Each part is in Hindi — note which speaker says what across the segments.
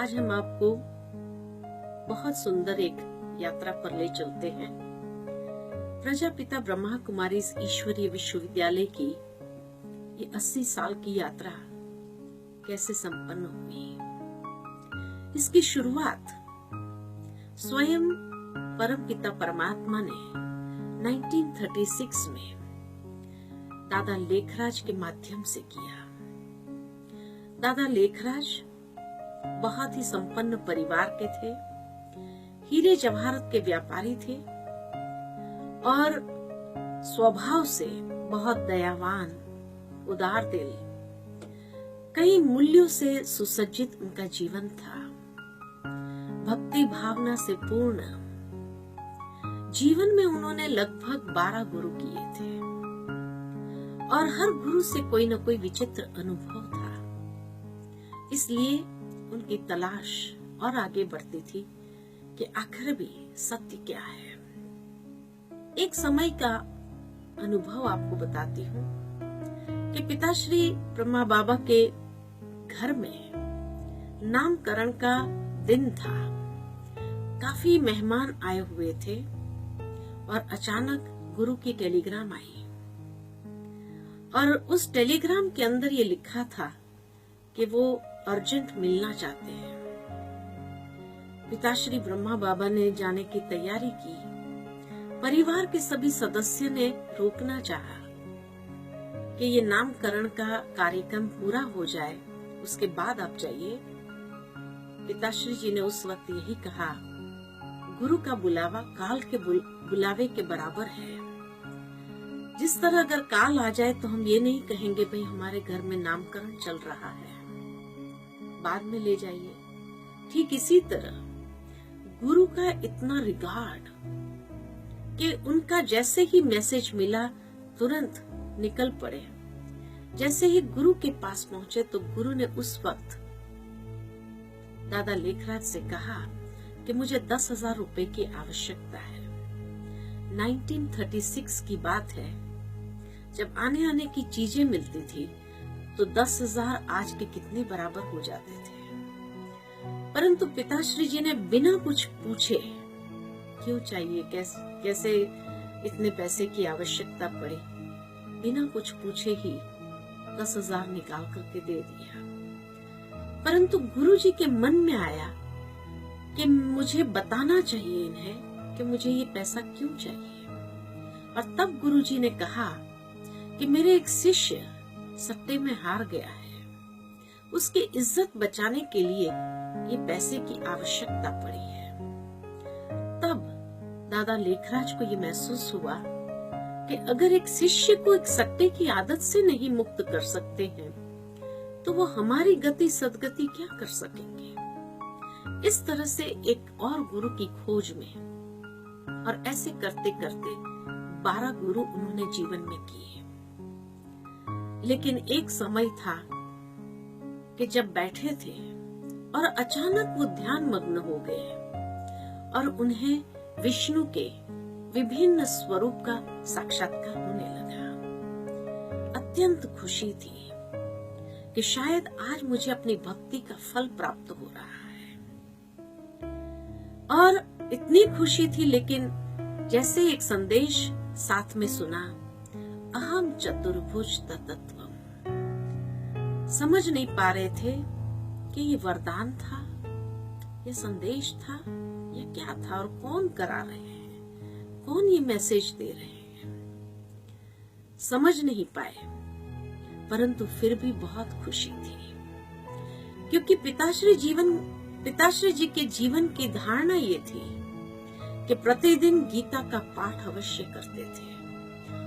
Speaker 1: आज हम आपको बहुत सुंदर एक यात्रा पर ले चलते हैं। प्रजापिता ब्रह्मा कुमारी ईश्वरीय विश्वविद्यालय की ये 80 साल की यात्रा कैसे संपन्न हुई। इसकी शुरुआत स्वयं परमपिता परमात्मा ने 1936 में दादा लेखराज के माध्यम से किया। दादा लेखराज बहुत ही संपन्न परिवार के थे, हीरे जवाहरात के व्यापारी थे और स्वभाव से बहुत दयावान, उदार दिल, कई मूल्यों से सुसज्जित उनका जीवन था। भक्ति भावना से पूर्ण जीवन में उन्होंने लगभग 12 गुरु किए थे और हर गुरु से कोई न कोई विचित्र अनुभव था। इसलिए उनकी तलाश और आगे बढ़ती थी कि आखिर भी सत्य क्या है। एक समय का अनुभव आपको बताती हूँ कि पिताश्री ब्रह्मा बाबा के घर में नामकरण का दिन था। काफी मेहमान आए हुए थे और अचानक गुरु की टेलीग्राम आई और उस टेलीग्राम के अंदर ये लिखा था कि वो अर्जेंट मिलना चाहते हैं। पिताश्री ब्रह्मा बाबा ने जाने की तैयारी की। परिवार के सभी सदस्य ने रोकना चाहा कि ये नामकरण का कार्यक्रम पूरा हो जाए, उसके बाद आप जाइए। पिताश्री जी ने उस वक्त यही कहा, गुरु का बुलावा काल के बुलावे के बराबर है। जिस तरह अगर काल आ जाए तो हम ये नहीं कहेंगे भाई हमारे घर में नामकरण चल रहा है, बाद में ले जाइए। ठीक इसी तरह गुरु का इतना रिगार्ड कि उनका जैसे ही मैसेज मिला तुरंत निकल पड़े। जैसे ही गुरु के पास पहुंचे तो गुरु ने उस वक्त दादा लेखराज से कहा कि मुझे 10,000 रुपए की आवश्यकता है। 1936 की बात है, जब आने की चीजें मिलती थी तो 10,000 आज के कितने बराबर हो जाते थे। परंतु पिताश्री जी ने बिना कुछ पूछे, क्यों चाहिए, कैसे इतने पैसे की आवश्यकता पड़ी, बिना कुछ पूछे ही 10,000 निकाल करके दे दिया। परंतु गुरुजी के मन में आया कि मुझे बताना चाहिए इन्हें कि मुझे ये पैसा क्यों चाहिए। और तब गुरुजी ने कहा कि मेरे एक शिष्य सट्टे में हार गया है, उसकी इज्जत बचाने के लिए ये पैसे की आवश्यकता पड़ी है। तब दादा लेखराज को ये महसूस हुआ कि अगर एक शिष्य को एक सट्टे की आदत से नहीं मुक्त कर सकते हैं तो वो हमारी गति सदगति क्या कर सकेंगे। इस तरह से एक और गुरु की खोज में, और ऐसे करते करते 12 गुरु उन्होंने जीवन में किए। लेकिन एक समय था कि जब बैठे थे और अचानक वो ध्यान मग्न हो गए और उन्हें विष्णु के विभिन्न स्वरूप का साक्षात्कार होने लगा। अत्यंत खुशी थी कि शायद आज मुझे अपनी भक्ति का फल प्राप्त हो रहा है। और इतनी खुशी थी, लेकिन जैसे एक संदेश साथ में सुना, अहम चतुर्भुज तत्त्वम्। समझ नहीं पा रहे थे कि ये वरदान था, ये संदेश था, ये क्या था और कौन करा रहे हैं, कौन ये मैसेज दे रहे हैं, समझ नहीं पाए। परंतु फिर भी बहुत खुशी थी, क्योंकि पिताश्री जी के जीवन की धारणा ये थी कि प्रतिदिन गीता का पाठ अवश्य करते थे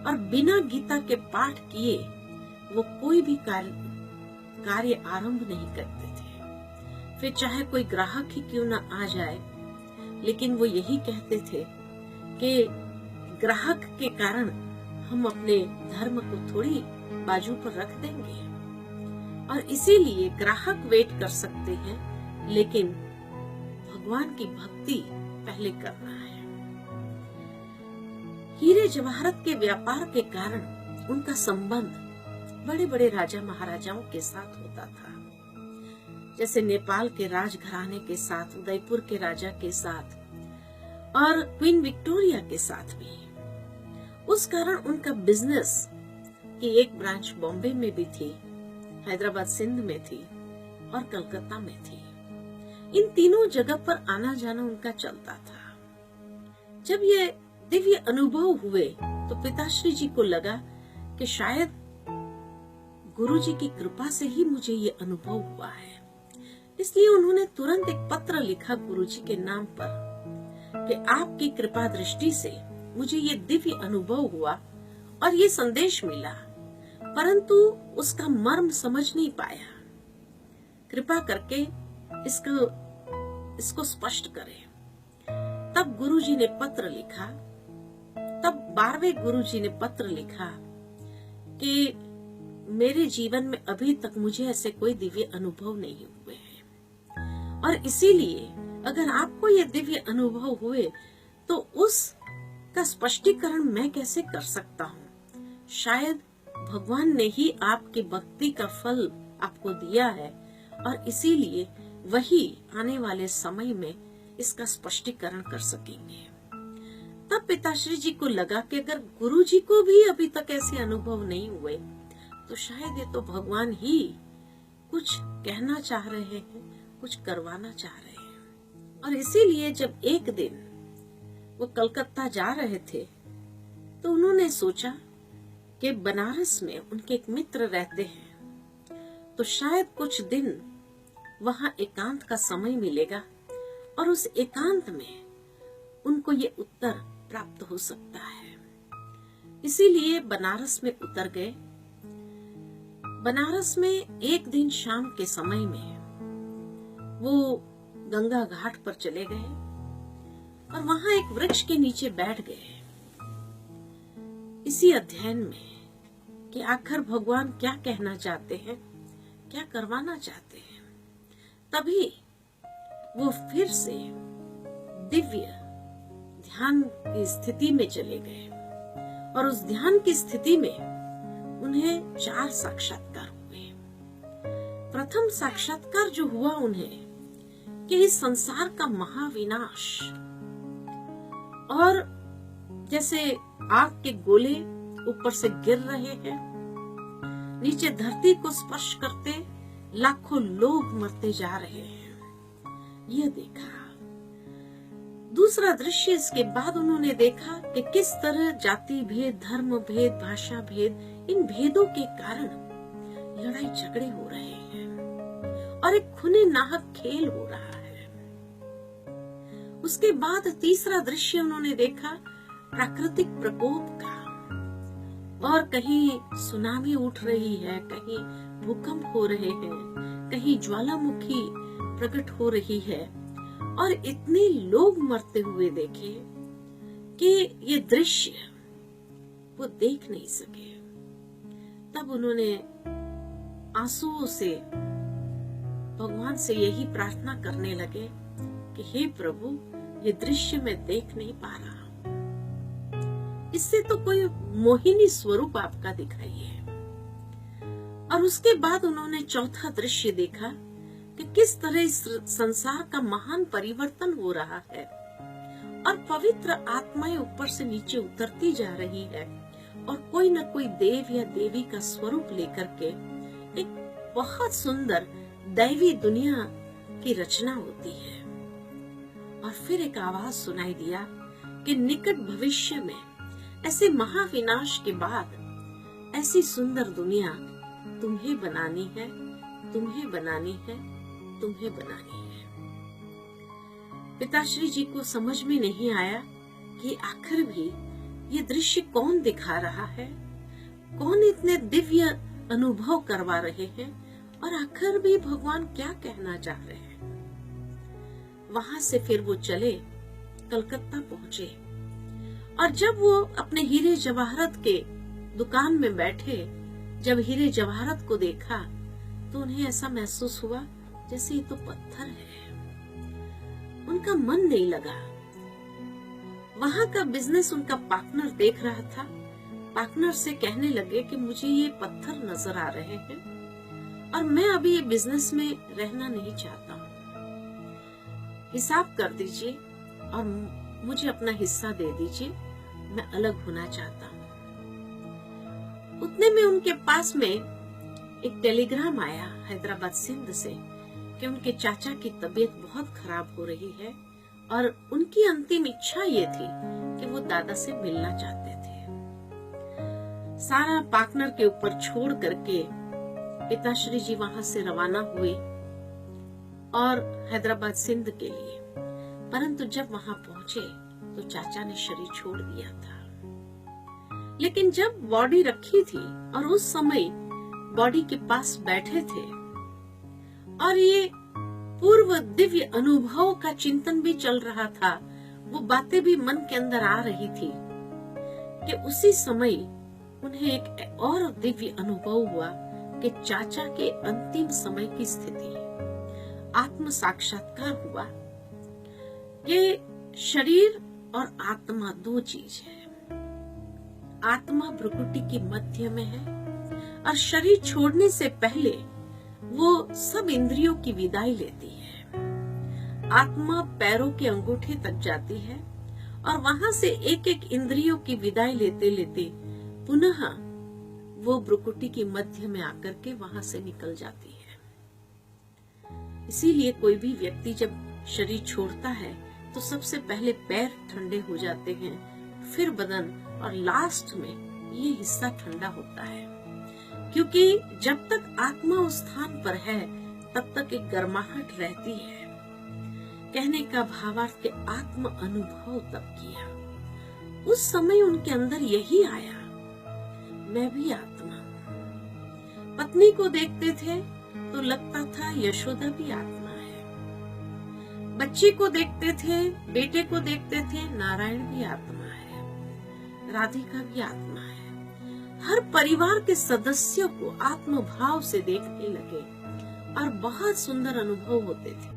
Speaker 1: और बिना गीता के पाठ किए वो कोई भी कार्य आरंभ नहीं करते थे। फिर चाहे कोई ग्राहक ही क्यों ना आ जाए, लेकिन वो यही कहते थे कि ग्राहक के कारण हम अपने धर्म को थोड़ी बाजू पर रख देंगे, और इसीलिए ग्राहक वेट कर सकते हैं, लेकिन भगवान की भक्ति पहले करना है। हीरे जवाहरात के व्यापार के कारण उनका संबंध बड़े बड़े राजा महाराजाओं के साथ होता था। जैसे नेपाल के राजघराने के साथ, उदयपुर के राजा के साथ और क्वीन विक्टोरिया के साथ भी। उस कारण उनका बिजनेस की एक ब्रांच बॉम्बे में भी थी, हैदराबाद सिंध में थी और कलकत्ता में थी। इन तीनों जगह पर आना जाना उनका चलता था। जब ये दिव्य अनुभव हुए तो पिताश्री जी को लगा कि शायद गुरुजी की कृपा से ही मुझे ये अनुभव हुआ है। इसलिए उन्होंने तुरंत एक पत्र लिखा गुरुजी के नाम पर कि आपकी कृपा दृष्टि से मुझे ये दिव्य अनुभव हुआ और ये संदेश मिला, परंतु उसका मर्म समझ नहीं पाया। कृपा करके इसको स्पष्ट करें। तब गुरुजी ने पत्र लिखा, तब 12वें गुरुजी ने पत्र लिखा कि मेरे जीवन में अभी तक मुझे ऐसे कोई दिव्य अनुभव नहीं हुए हैं, और इसीलिए अगर आपको ये दिव्य अनुभव हुए तो उसका स्पष्टीकरण मैं कैसे कर सकता हूँ। शायद भगवान ने ही आपकी भक्ति का फल आपको दिया है और इसीलिए वही आने वाले समय में इसका स्पष्टीकरण कर सकेंगे। तब पिताश्री जी को लगा कि अगर गुरुजी को भी अभी तक ऐसे अनुभव नहीं हुए तो शायद ये तो भगवान ही कुछ कहना चाह रहे हैं, कुछ करवाना चाह रहे हैं। और इसीलिए जब एक दिन वो कलकत्ता जा रहे थे तो उन्होंने सोचा कि बनारस में उनके एक मित्र रहते हैं, तो शायद कुछ दिन वहां एकांत का समय मिलेगा और उस एकांत में उनको ये उत्तर प्राप्त हो सकता है। इसीलिए बनारस में उतर गए। बनारस में एक दिन शाम के समय में वो गंगा घाट पर चले गए और वहां एक वृक्ष के नीचे बैठ गए, इसी अध्ययन में कि आखिर भगवान क्या कहना चाहते हैं, क्या करवाना चाहते हैं। तभी वो फिर से दिव्य ध्यान की स्थिति में चले गए और उस ध्यान की स्थिति में उन्हें 4 साक्षात्कार हुए। प्रथम साक्षात्कार जो हुआ उन्हें कि इस संसार का महाविनाश और जैसे आग के गोले ऊपर से गिर रहे हैं, नीचे धरती को स्पर्श करते लाखों लोग मरते जा रहे हैं, ये देखा। दूसरा दृश्य इसके बाद उन्होंने देखा कि किस तरह जाति भेद, धर्म भेद, भाषा भेद, इन भेदों के कारण लड़ाई झगड़े हो रहे हैं और एक खूनी नाहक खेल हो रहा है। उसके बाद तीसरा दृश्य उन्होंने देखा प्राकृतिक प्रकोप का, और कहीं सुनामी उठ रही है, कहीं भूकंप हो रहे हैं, कहीं ज्वालामुखी प्रकट हो रही है और इतने लोग मरते हुए देखे कि ये दृश्य वो देख नहीं सके। तब उन्होंने आंसुओं से भगवान से यही प्रार्थना करने लगे कि हे प्रभु, ये दृश्य मैं देख नहीं पा रहा, इससे तो कोई मोहिनी स्वरूप आपका दिखाइए। और उसके बाद उन्होंने चौथा दृश्य देखा कि किस तरह इस संसार का महान परिवर्तन हो रहा है और पवित्र आत्माएं ऊपर से नीचे उतरती जा रही है और कोई न कोई देव या देवी का स्वरूप लेकर के एक बहुत सुंदर दैवी दुनिया की रचना होती है। और फिर एक आवाज सुनाई दिया कि निकट भविष्य में ऐसे महाविनाश के बाद ऐसी सुंदर दुनिया तुम्हें बनानी है, तुम्हें बनानी है, तुम्हें बनानी है। पिताश्री जी को समझ में नहीं आया कि आखिर भी ये दृश्य कौन दिखा रहा है, कौन इतने दिव्य अनुभव करवा रहे हैं और आखिर भी भगवान क्या कहना चाह रहे हैं। वहां से फिर वो चले, कलकत्ता पहुंचे और जब वो अपने हीरे जवाहरत के दुकान में बैठे, जब हीरे जवाहरत को देखा तो उन्हें ऐसा महसूस हुआ जैसे ये तो पत्थर है। उनका मन नहीं लगा। वहां का बिजनेस उनका पार्टनर देख रहा था। पार्टनर से कहने लगे कि मुझे ये पत्थर नजर आ रहे हैं और मैं अभी ये बिजनेस में रहना नहीं चाहता हूँ, हिसाब कर दीजिए और मुझे अपना हिस्सा दे दीजिए, मैं अलग होना चाहता हूँ। उतने में उनके पास में एक टेलीग्राम आया हैदराबाद सिंध से कि उनके चाचा की तबीयत बहुत खराब हो रही है और उनकी अंतिम इच्छा ये थी कि वो दादा से मिलना चाहते थे। सारा पार्टनर के ऊपर छोड़ करके पिताश्री जी वहां से रवाना हुए और हैदराबाद सिंध के लिए। परंतु जब वहां पहुंचे तो चाचा ने शरीर छोड़ दिया था। लेकिन जब बॉडी रखी थी और उस समय बॉडी के पास बैठे थे और ये पूर्व दिव्य अनुभव का चिंतन भी चल रहा था, वो बातें भी मन के अंदर आ रही थी कि उसी समय उन्हें एक और दिव्य अनुभव हुआ कि चाचा के अंतिम समय की स्थिति, आत्म साक्षात्कार हुआ कि शरीर और आत्मा दो चीज है। आत्मा भ्रुकुटी की मध्य में है और शरीर छोड़ने से पहले वो सब इंद्रियों की विदाई लेती है। आत्मा पैरों के अंगूठे तक जाती है और वहां से एक एक इंद्रियों की विदाई लेते लेते पुनः वो भ्रुकुटी की मध्य में आकर के वहां से निकल जाती है। इसीलिए कोई भी व्यक्ति जब शरीर छोड़ता है तो सबसे पहले पैर ठंडे हो जाते हैं, फिर बदन और लास्ट में ये हिस्सा ठंडा होता है, क्योंकि जब तक आत्मा उस स्थान पर है तब तक एक गर्माहट रहती है। कहने का भावार्थ के आत्म अनुभव तब किया। उस समय उनके अंदर यही आया, मैं भी आत्मा हूं। पत्नी को देखते थे तो लगता था यशोदा भी आत्मा है, बच्ची को देखते थे, बेटे को देखते थे, नारायण भी आत्मा है, राधिका भी आत्मा है। हर परिवार के सदस्यों को आत्मभाव से देखने लगे और बहुत सुंदर अनुभव होते थे।